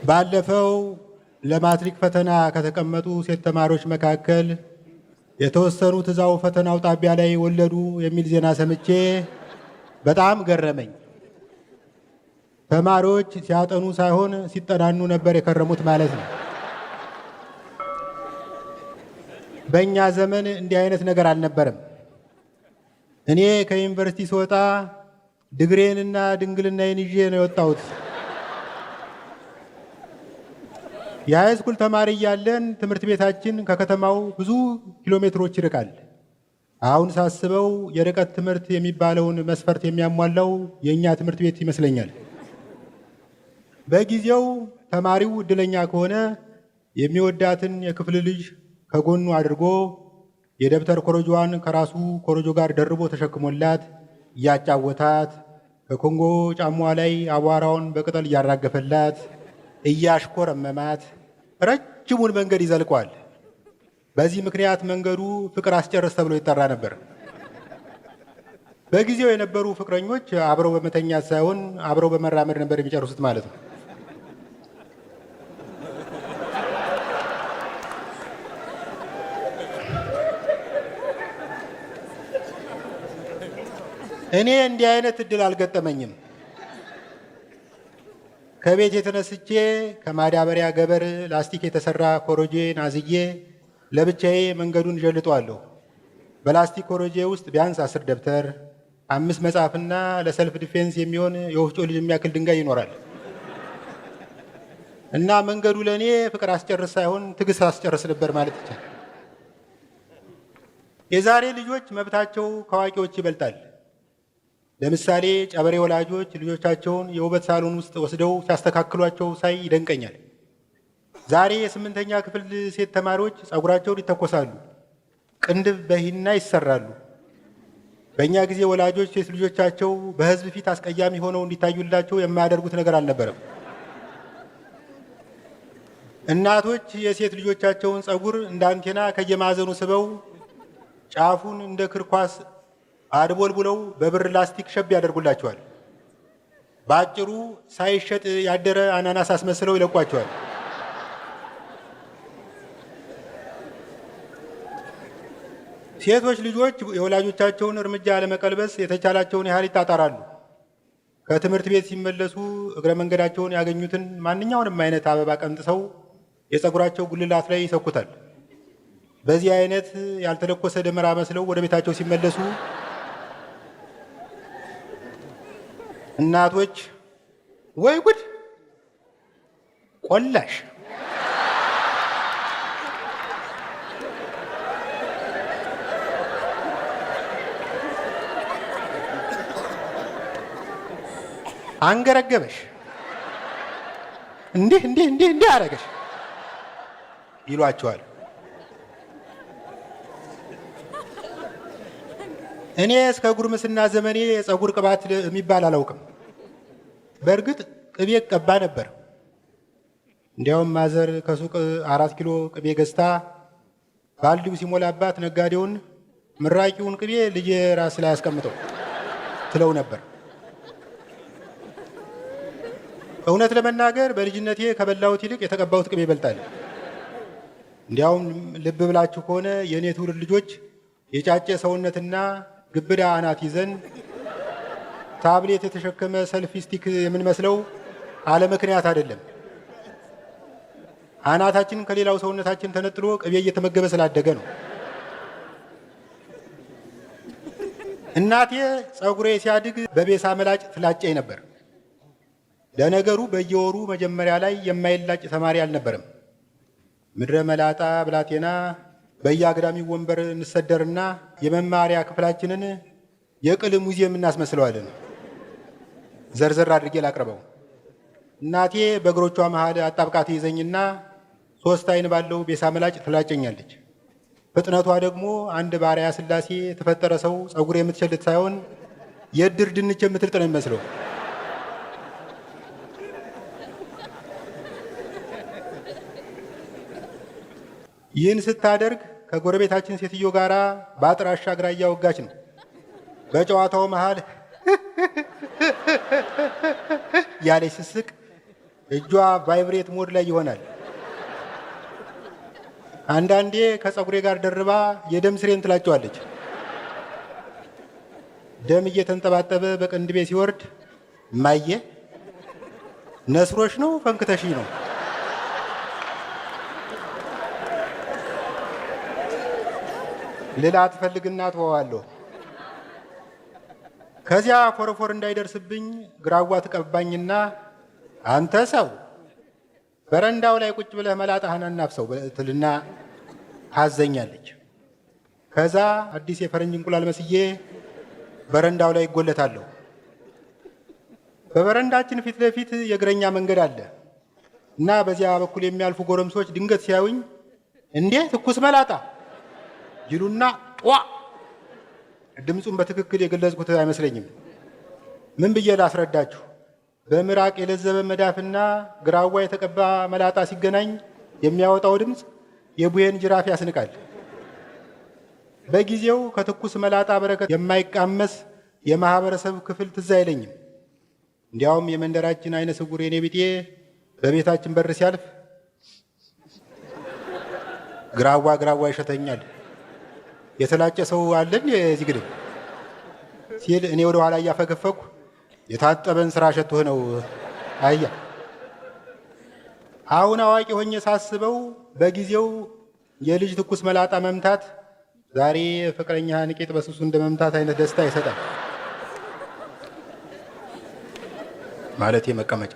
ባለፈው ለማትሪክ ፈተና ከተቀመጡ ሴት ተማሪዎች መካከል የተወሰኑት እዛው ፈተናው ጣቢያ ላይ ወለዱ የሚል ዜና ሰምቼ በጣም ገረመኝ። ተማሪዎች ሲያጠኑ ሳይሆን ሲጠናኑ ነበር የከረሙት ማለት ነው። በእኛ ዘመን እንዲህ አይነት ነገር አልነበረም። እኔ ከዩኒቨርሲቲ ስወጣ ድግሬንና ድንግልናዬን ይዤ ነው የወጣሁት። የሃይስኩል ተማሪ እያለን ትምህርት ቤታችን ከከተማው ብዙ ኪሎ ሜትሮች ይርቃል። አሁን ሳስበው የርቀት ትምህርት የሚባለውን መስፈርት የሚያሟላው የእኛ ትምህርት ቤት ይመስለኛል። በጊዜው ተማሪው እድለኛ ከሆነ የሚወዳትን የክፍል ልጅ ከጎኑ አድርጎ የደብተር ኮረጆዋን ከራሱ ኮረጆ ጋር ደርቦ ተሸክሞላት እያጫወታት ከኮንጎ ጫማዋ ላይ አቧራውን በቅጠል እያራገፈላት እያሽኮረመማት ረጅሙን መንገድ ይዘልቋል። በዚህ ምክንያት መንገዱ ፍቅር አስጨርስ ተብሎ ይጠራ ነበር። በጊዜው የነበሩ ፍቅረኞች አብረው በመተኛት ሳይሆን አብረው በመራመድ ነበር የሚጨርሱት ማለት ነው። እኔ እንዲህ አይነት እድል አልገጠመኝም። ከቤት የተነስቼ ከማዳበሪያ ገበር ላስቲክ የተሰራ ኮረጆን አዝዬ ለብቻዬ መንገዱን ጀልጠዋለሁ። በላስቲክ ኮረጆ ውስጥ ቢያንስ 10 ደብተር፣ 5 መጽሐፍና ለሰልፍ ዲፌንስ የሚሆን የወፍጮ ልጅ የሚያክል ድንጋይ ይኖራል እና መንገዱ ለእኔ ፍቅር አስጨርስ ሳይሆን ትዕግስት አስጨርስ ነበር ማለት ይቻላል። የዛሬ ልጆች መብታቸው ከአዋቂዎች ይበልጣል። ለምሳሌ ጨበሬ ወላጆች ልጆቻቸውን የውበት ሳሎን ውስጥ ወስደው ሲያስተካክሏቸው ሳይ ይደንቀኛል። ዛሬ የ8ኛ ክፍል ሴት ተማሪዎች ጸጉራቸውን ይተኮሳሉ፣ ቅንድብ በሂና ይሰራሉ። በእኛ ጊዜ ወላጆች ሴት ልጆቻቸው በሕዝብ ፊት አስቀያሚ ሆነው እንዲታዩላቸው የማያደርጉት ነገር አልነበረም። እናቶች የሴት ልጆቻቸውን ጸጉር እንደ አንቴና ከየማዕዘኑ ስበው ጫፉን እንደ ክርኳስ አድቦልቡለው በብር ላስቲክ ሸብ ያደርጉላቸዋል። በአጭሩ ሳይሸጥ ያደረ አናናስ አስመስለው ይለቋቸዋል። ሴቶች ልጆች የወላጆቻቸውን እርምጃ ለመቀልበስ የተቻላቸውን ያህል ይጣጣራሉ። ከትምህርት ቤት ሲመለሱ እግረ መንገዳቸውን ያገኙትን ማንኛውንም አይነት አበባ ቀንጥሰው የፀጉራቸው ጉልላት ላይ ይሰኩታል። በዚህ አይነት ያልተለኮሰ ደመራ መስለው ወደ ቤታቸው ሲመለሱ እናቶች ወይ ጉድ ቆላሽ አንገረገበሽ እንዲህ አረገሽ ይሏቸዋል። እኔ እስከ ጉርምስና ዘመኔ የፀጉር ቅባት የሚባል አላውቅም። በእርግጥ ቅቤ ቀባ ነበር። እንዲያውም ማዘር ከሱቅ 4 ኪሎ ቅቤ ገዝታ ባልዲው ሲሞላባት ነጋዴውን ምራቂውን ቅቤ ልጄ ራስ ላይ አስቀምጠው ትለው ነበር። እውነት ለመናገር በልጅነቴ ከበላሁት ይልቅ የተቀባሁት ቅቤ ይበልጣል። እንዲያውም ልብ ብላችሁ ከሆነ የእኔ ትውልድ ልጆች የጫጨ ሰውነትና ግብዳ አናት ይዘን ታብሌት የተሸከመ ሰልፊ ስቲክ የምንመስለው አለ ምክንያት አይደለም። አናታችን ከሌላው ሰውነታችን ተነጥሎ ቅቤ እየተመገበ ስላደገ ነው። እናቴ ፀጉሬ ሲያድግ በቤሳ መላጭ ትላጨኝ ነበር። ለነገሩ በየወሩ መጀመሪያ ላይ የማይላጭ ተማሪ አልነበረም። ምድረ መላጣ ብላቴና በየአግዳሚ ወንበር እንሰደርና የመማሪያ ክፍላችንን የቅል ሙዚየም እናስመስለዋለን። ዘርዘር አድርጌ ላቅርበው። እናቴ በእግሮቿ መሃል አጣብቃት ይዘኝና 3 አይን ባለው ቤሳ መላጭ ትላጨኛለች። ፍጥነቷ ደግሞ አንድ ባሪያ ስላሴ የተፈጠረ ሰው ፀጉር የምትሸልት ሳይሆን የእድር ድንች የምትልጥ ነው የሚመስለው። ይህን ስታደርግ ከጎረቤታችን ሴትዮ ጋራ በአጥር አሻግራ እያወጋች ነው። በጨዋታው መሃል ያለች ስስቅ እጇ ቫይብሬት ሞድ ላይ ይሆናል። አንዳንዴ ከፀጉሬ ጋር ደርባ የደም ስሬን ትላጨዋለች። ደም እየተንጠባጠበ በቅንድቤ ሲወርድ እማዬ ነስሮሽ ነው ፈንክተሽ ነው? ሌላ ትፈልግና ትወዋለሁ። ከዚያ ፎረፎር እንዳይደርስብኝ ግራዋ ትቀባኝና አንተ ሰው በረንዳው ላይ ቁጭ ብለህ መላጣህን አናፍሰው ትልና ታዘኛለች። ከዛ አዲስ የፈረንጅ እንቁላል መስዬ በረንዳው ላይ ይጎለታለሁ። በበረንዳችን ፊት ለፊት የእግረኛ መንገድ አለ እና በዚያ በኩል የሚያልፉ ጎረምሶች ድንገት ሲያዩኝ እንዴ ትኩስ መላጣ ይሉና ጧ። ድምፁን በትክክል የገለጽኩት አይመስለኝም። ምን ብዬ ላስረዳችሁ? በምራቅ የለዘበ መዳፍና ግራዋ የተቀባ መላጣ ሲገናኝ የሚያወጣው ድምፅ የቡሄን ጅራፍ ያስንቃል። በጊዜው ከትኩስ መላጣ በረከት የማይቃመስ የማህበረሰብ ክፍል ትዝ አይለኝም። እንዲያውም የመንደራችን አይነ ስውር የኔ ቢጤ በቤታችን በር ሲያልፍ ግራዋ ይሸተኛል። የተላጨ ሰው አለን የዚህ ግድም ሲል እኔ ወደ ኋላ እያፈገፈኩ የታጠበን ስራ ሸቶህ ነው አያ። አሁን አዋቂ ሆኜ ሳስበው በጊዜው የልጅ ትኩስ መላጣ መምታት ዛሬ ፍቅረኛ ንቄጥ በስሱ እንደ መምታት አይነት ደስታ ይሰጣል። ማለት መቀመጫ።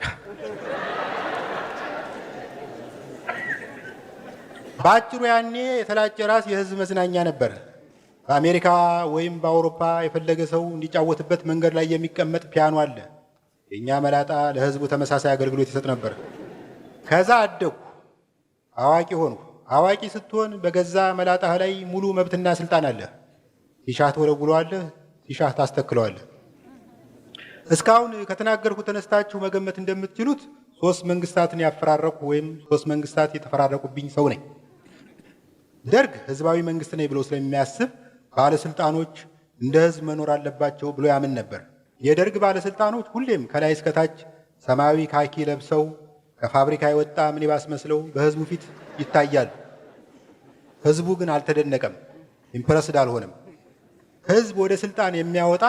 በአጭሩ ያኔ የተላጨ ራስ የህዝብ መዝናኛ ነበር። በአሜሪካ ወይም በአውሮፓ የፈለገ ሰው እንዲጫወትበት መንገድ ላይ የሚቀመጥ ፒያኖ አለ። የእኛ መላጣ ለህዝቡ ተመሳሳይ አገልግሎት ይሰጥ ነበር። ከዛ አደግኩ፣ አዋቂ ሆንኩ። አዋቂ ስትሆን በገዛ መላጣህ ላይ ሙሉ መብትና ስልጣን አለ። ሲሻህ ትወለውለዋለህ፣ ሲሻህ ታስተክለዋለህ። እስካሁን ከተናገርኩት ተነስታችሁ መገመት እንደምትችሉት 3 መንግስታትን ያፈራረቁ ወይም 3 መንግስታት የተፈራረቁብኝ ሰው ነኝ። ደርግ ህዝባዊ መንግስት ነኝ ብሎ ስለሚያስብ ባለስልጣኖች እንደ ህዝብ መኖር አለባቸው ብሎ ያምን ነበር። የደርግ ባለስልጣኖች ሁሌም ከላይ እስከታች ሰማያዊ ካኪ ለብሰው ከፋብሪካ የወጣ ሚኒባስ መስለው በህዝቡ ፊት ይታያሉ። ህዝቡ ግን አልተደነቀም፣ ኢምፕረስድ አልሆነም። ህዝብ ወደ ስልጣን የሚያወጣ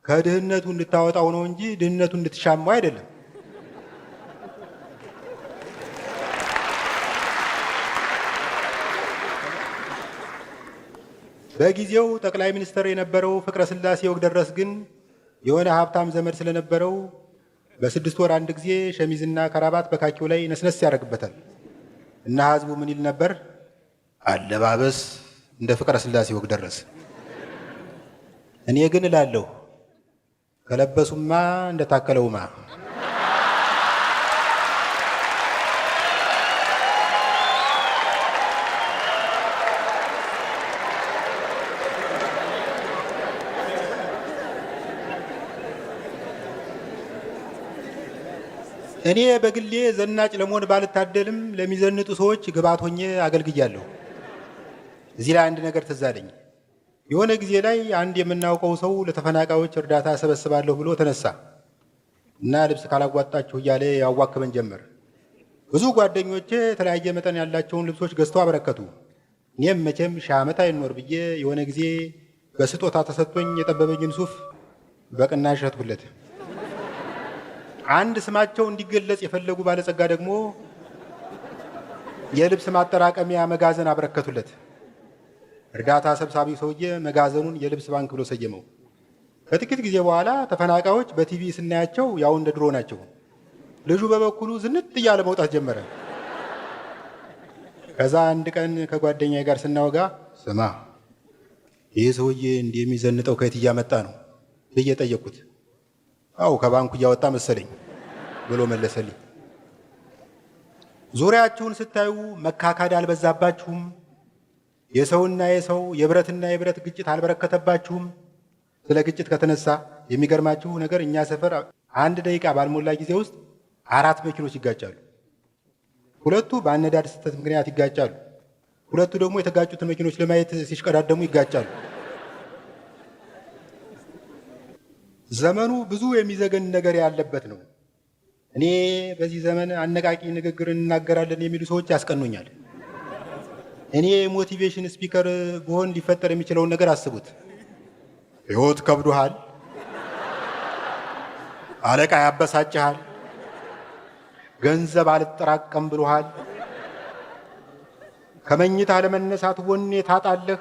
ከድህነቱ እንድታወጣው ነው እንጂ ድህነቱ እንድትሻማው አይደለም። በጊዜው ጠቅላይ ሚኒስትር የነበረው ፍቅረ ስላሴ ወግደረስ ግን የሆነ ሀብታም ዘመድ ስለነበረው በ6 ወር አንድ ጊዜ ሸሚዝና ከራባት በካኪው ላይ ነስነስ ያደርግበታል እና ህዝቡ ምን ይል ነበር? አለባበስ እንደ ፍቅረ ስላሴ ወግደረስ። እኔ ግን እላለሁ ከለበሱማ እንደታከለውማ። እኔ በግሌ ዘናጭ ለመሆን ባልታደልም ለሚዘንጡ ሰዎች ግብዓት ሆኜ አገልግያለሁ። እዚህ ላይ አንድ ነገር ትዝ አለኝ። የሆነ ጊዜ ላይ አንድ የምናውቀው ሰው ለተፈናቃዮች እርዳታ ሰበስባለሁ ብሎ ተነሳ እና ልብስ ካላዋጣችሁ እያለ ያዋክበን ጀመር። ብዙ ጓደኞቼ የተለያየ መጠን ያላቸውን ልብሶች ገዝተው አበረከቱ። እኔም መቼም ሺህ ዓመት አይኖር ብዬ የሆነ ጊዜ በስጦታ ተሰጥቶኝ የጠበበኝን ሱፍ በቅናሽ ሸጥኩለት። አንድ ስማቸው እንዲገለጽ የፈለጉ ባለጸጋ ደግሞ የልብስ ማጠራቀሚያ መጋዘን አበረከቱለት። እርዳታ ሰብሳቢ ሰውዬ መጋዘኑን የልብስ ባንክ ብሎ ሰየመው። ከጥቂት ጊዜ በኋላ ተፈናቃዮች በቲቪ ስናያቸው ያው እንደ ድሮ ናቸው። ልጁ በበኩሉ ዝንጥ እያለ መውጣት ጀመረ። ከዛ አንድ ቀን ከጓደኛዬ ጋር ስናወጋ ስማ ይህ ሰውዬ እንዲህ የሚዘንጠው ከየት እያመጣ ነው ብዬ ጠየቅኩት። አው ከባንኩ እያወጣ መሰለኝ ብሎ መለሰልኝ። ዙሪያችሁን ስታዩ መካካድ አልበዛባችሁም? የሰውና የሰው የብረትና የብረት ግጭት አልበረከተባችሁም? ስለ ግጭት ከተነሳ የሚገርማችሁ ነገር እኛ ሰፈር 1 ደቂቃ ባልሞላ ጊዜ ውስጥ 4 መኪኖች ይጋጫሉ። 2ቱ በአነዳድ ስህተት ምክንያት ይጋጫሉ። 2ቱ ደግሞ የተጋጩትን መኪኖች ለማየት ሲሽቀዳደሙ ይጋጫሉ። ዘመኑ ብዙ የሚዘገን ነገር ያለበት ነው። እኔ በዚህ ዘመን አነቃቂ ንግግር እናገራለን የሚሉ ሰዎች ያስቀኑኛል። እኔ ሞቲቬሽን ስፒከር ብሆን ሊፈጠር የሚችለውን ነገር አስቡት። ሕይወት ከብዶሃል፣ አለቃ ያበሳጭሃል፣ ገንዘብ አልጠራቀም ብሎሃል፣ ከመኝታ ለመነሳት ወኔ ታጣለህ።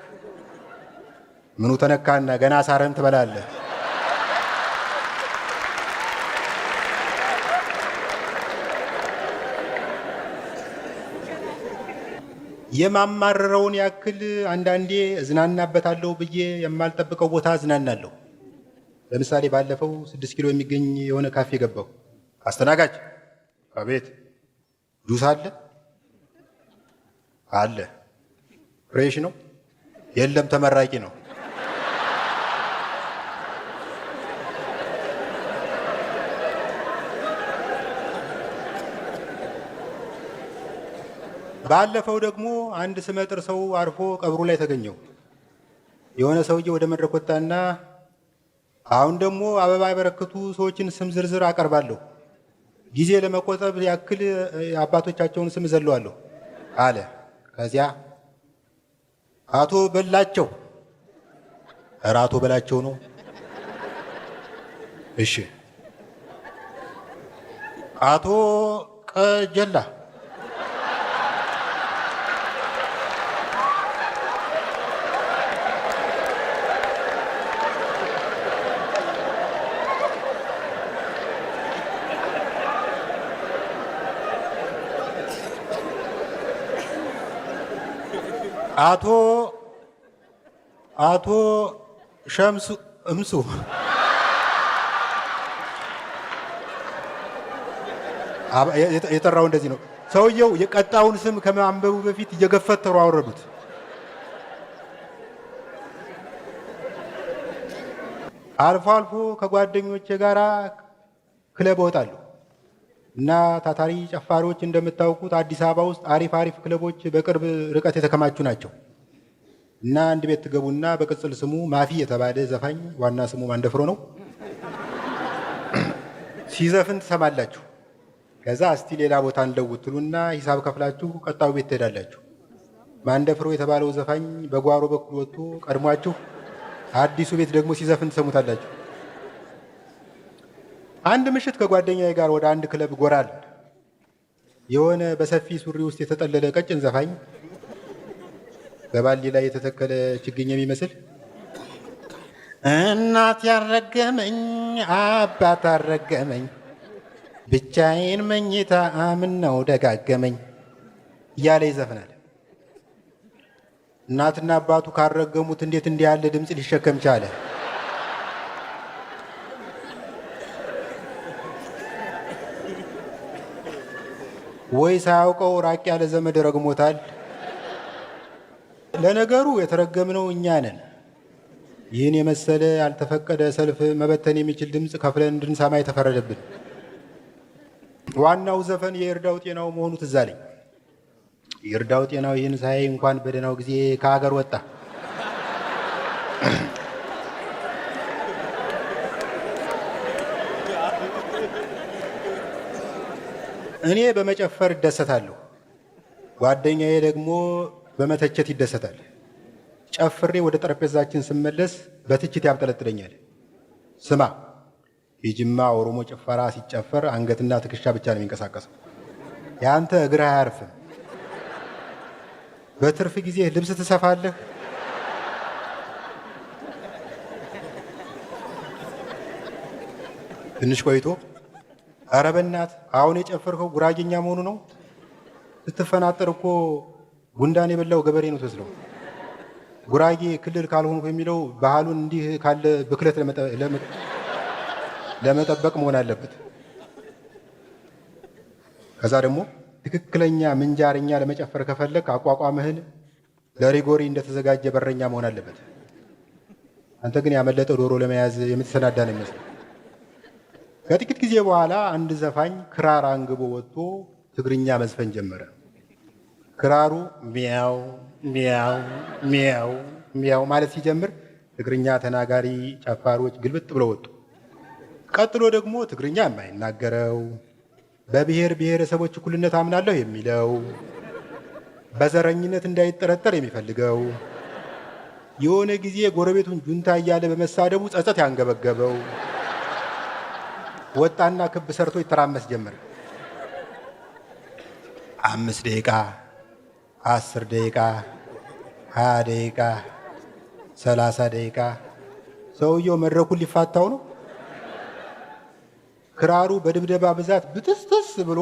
ምኑ ተነካና ገና ሳረን ትበላለህ። የማማረረውን ያክል አንዳንዴ እዝናናበታለሁ ብዬ የማልጠብቀው ቦታ እዝናናለሁ። ለምሳሌ ባለፈው 6 ኪሎ የሚገኝ የሆነ ካፌ ገባሁ። አስተናጋጅ፣ አቤት፣ ጁስ አለ? አለ። ፍሬሽ ነው? የለም፣ ተመራቂ ነው። ባለፈው ደግሞ አንድ ስመጥር ሰው አርፎ ቀብሩ ላይ ተገኘው። የሆነ ሰውዬ ወደ መድረክ ወጣና አሁን ደግሞ አበባ ያበረከቱ ሰዎችን ስም ዝርዝር አቀርባለሁ፣ ጊዜ ለመቆጠብ ያክል አባቶቻቸውን ስም ዘለዋለሁ አለ። ከዚያ አቶ በላቸው። ኧረ አቶ በላቸው ነው። እሺ። አቶ ቀጀላ። አቶ ሸምሱ እምሱ። የጠራው እንደዚህ ነው። ሰውየው የቀጣውን ስም ከማንበቡ በፊት እየገፈተሩ አወረዱት። አልፎ አልፎ ከጓደኞቼ ጋር ክለብ እወጣለሁ እና ታታሪ ጨፋሪዎች እንደምታውቁት አዲስ አበባ ውስጥ አሪፍ አሪፍ ክለቦች በቅርብ ርቀት የተከማቹ ናቸው። እና አንድ ቤት ትገቡና በቅጽል ስሙ ማፊ የተባለ ዘፋኝ፣ ዋና ስሙ ማንደፍሮ ነው፣ ሲዘፍን ትሰማላችሁ። ከዛ እስቲ ሌላ ቦታ እንለውጥ ትሉና ሂሳብ ከፍላችሁ ቀጣዩ ቤት ትሄዳላችሁ። ማንደፍሮ የተባለው ዘፋኝ በጓሮ በኩል ወጥቶ ቀድሟችሁ አዲሱ ቤት ደግሞ ሲዘፍን ትሰሙታላችሁ። አንድ ምሽት ከጓደኛዬ ጋር ወደ አንድ ክለብ ጎራል። የሆነ በሰፊ ሱሪ ውስጥ የተጠለለ ቀጭን ዘፋኝ በባሊ ላይ የተተከለ ችግኝ የሚመስል እናት ያረገመኝ አባት አረገመኝ ብቻዬን መኝታ ምነው ደጋገመኝ እያለ ይዘፍናል። እናትና አባቱ ካረገሙት እንዴት እንዲህ ያለ ድምፅ ሊሸከም ቻለ? ወይ ሳያውቀው ራቅ ያለ ዘመድ ረግሞታል። ለነገሩ የተረገምነው እኛ ነን። ይህን የመሰለ ያልተፈቀደ ሰልፍ መበተን የሚችል ድምፅ ከፍለን እንድንሰማ የተፈረደብን። ዋናው ዘፈን የይርዳው ጤናው መሆኑ ትዝ አለኝ። ይርዳው ጤናው ይህን ሳይ እንኳን በደህናው ጊዜ ከሀገር ወጣ። እኔ በመጨፈር እደሰታለሁ፣ ጓደኛዬ ደግሞ በመተቸት ይደሰታል። ጨፍሬ ወደ ጠረጴዛችን ስመለስ በትችት ያብጠለጥለኛል። ስማ፣ የጅማ ኦሮሞ ጭፈራ ሲጨፈር አንገትና ትከሻ ብቻ ነው የሚንቀሳቀሰው፣ ያንተ እግር አያርፍም። በትርፍ ጊዜ ልብስ ትሰፋለህ። ትንሽ ቆይቶ ኧረ በእናትህ አሁን የጨፈርከው ጉራጌኛ መሆኑ ነው? ስትፈናጠር እኮ ጉንዳን የበላው ገበሬ ነው ትመስለው። ጉራጌ ክልል ካልሆንኩ የሚለው ባህሉን እንዲህ ካለ ብክለት ለመጠበቅ መሆን አለበት። ከዛ ደግሞ ትክክለኛ ምንጃርኛ ለመጨፈር ከፈለክ አቋቋምህን ለሪጎሪ እንደተዘጋጀ በረኛ መሆን አለበት። አንተ ግን ያመለጠ ዶሮ ለመያዝ የምትሰናዳ ነው የሚመስለው። ከጥቂት ጊዜ በኋላ አንድ ዘፋኝ ክራር አንግቦ ወጥቶ ትግርኛ መዝፈን ጀመረ። ክራሩ ሚያው ሚያው ሚያው ሚያው ማለት ሲጀምር ትግርኛ ተናጋሪ ጨፋሪዎች ግልብጥ ብለው ወጡ። ቀጥሎ ደግሞ ትግርኛ የማይናገረው በብሔር ብሔረሰቦች እኩልነት አምናለሁ የሚለው፣ በዘረኝነት እንዳይጠረጠር የሚፈልገው፣ የሆነ ጊዜ ጎረቤቱን ጁንታ እያለ በመሳደቡ ጸጸት ያንገበገበው ወጣና ክብ ሰርቶ ይተራመስ ጀመር። 5 ደቂቃ፣ 10 ደቂቃ፣ 20 ደቂቃ፣ 30 ደቂቃ። ሰውየው መድረኩን ሊፋታው ነው። ክራሩ በድብደባ ብዛት ብትስትስ ብሎ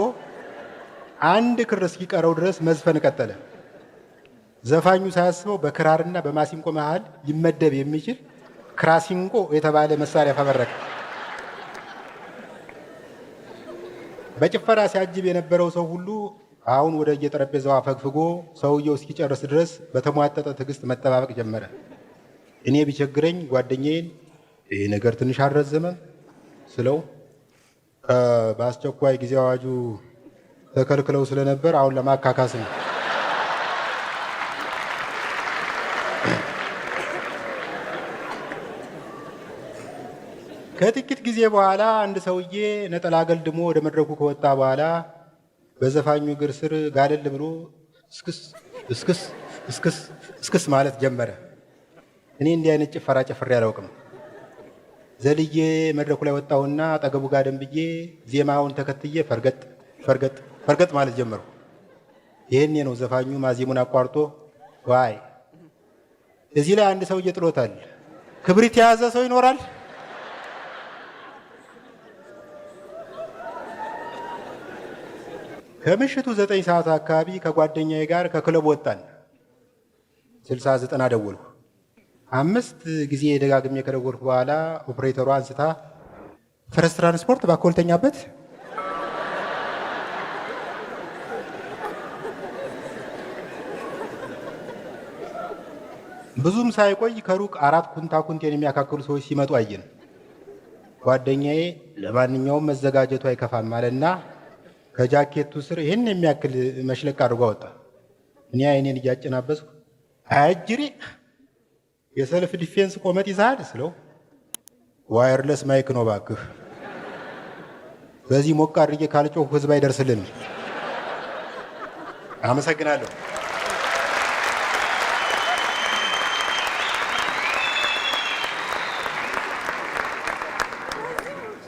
አንድ ክር እስኪቀረው ድረስ መዝፈን ቀጠለ። ዘፋኙ ሳያስበው በክራርና በማሲንቆ መሃል ሊመደብ የሚችል ክራሲንቆ የተባለ መሳሪያ ፈበረከ። በጭፈራ ሲያጅብ የነበረው ሰው ሁሉ አሁን ወደ የጠረጴዛው አፈግፍጎ ሰውየው እስኪጨርስ ድረስ በተሟጠጠ ትዕግስት መጠባበቅ ጀመረ። እኔ ቢቸግረኝ ጓደኛዬን ይህ ነገር ትንሽ አልረዘመም ስለው በአስቸኳይ ጊዜ አዋጁ ተከልክለው ስለነበር አሁን ለማካካስ ነው። ከጥቂት ጊዜ በኋላ አንድ ሰውዬ ነጠላ አገልድሞ ወደ መድረኩ ከወጣ በኋላ በዘፋኙ እግር ስር ጋለል ብሎ እስክስ እስክስ እስክስ እስክስ ማለት ጀመረ። እኔ እንዲህ አይነት ጭፈራ ጨፍሬ አላውቅም። ዘልዬ መድረኩ ላይ ወጣሁና አጠገቡ ጋር ደንብዬ ዜማውን ተከትዬ ፈርገጥ ፈርገጥ ፈርገጥ ማለት ጀመርኩ። ይህኔ ነው ዘፋኙ ማዜሙን አቋርጦ ዋይ እዚህ ላይ አንድ ሰውዬ ጥሎታል፣ ክብሪት የያዘ ሰው ይኖራል? ከምሽቱ 9 ሰዓት አካባቢ ከጓደኛዬ ጋር ከክለብ ወጣን። 60-90 ደወልኩ። 5 ጊዜ ደጋግሜ ከደወልኩ በኋላ ኦፕሬተሯ አንስታ ፈረስ ትራንስፖርት ባኮልተኛበት ብዙም ሳይቆይ ከሩቅ 4 ኩንታኩንቴን የሚያካክሉ ሰዎች ሲመጡ አየን። ጓደኛዬ ለማንኛውም መዘጋጀቱ አይከፋም አለና ከጃኬቱ ስር ይህን የሚያክል መሽለቅ አድርጎ አወጣ። እኔ አይኔን እያጨናበስኩ አጅሬ የሰልፍ ዲፌንስ ቆመጥ ይዛል ስለው ዋየርለስ ማይክ ነው ባክህ፣ በዚህ ሞቅ አድርጌ ካልጮህ ህዝብ አይደርስልን። አመሰግናለሁ።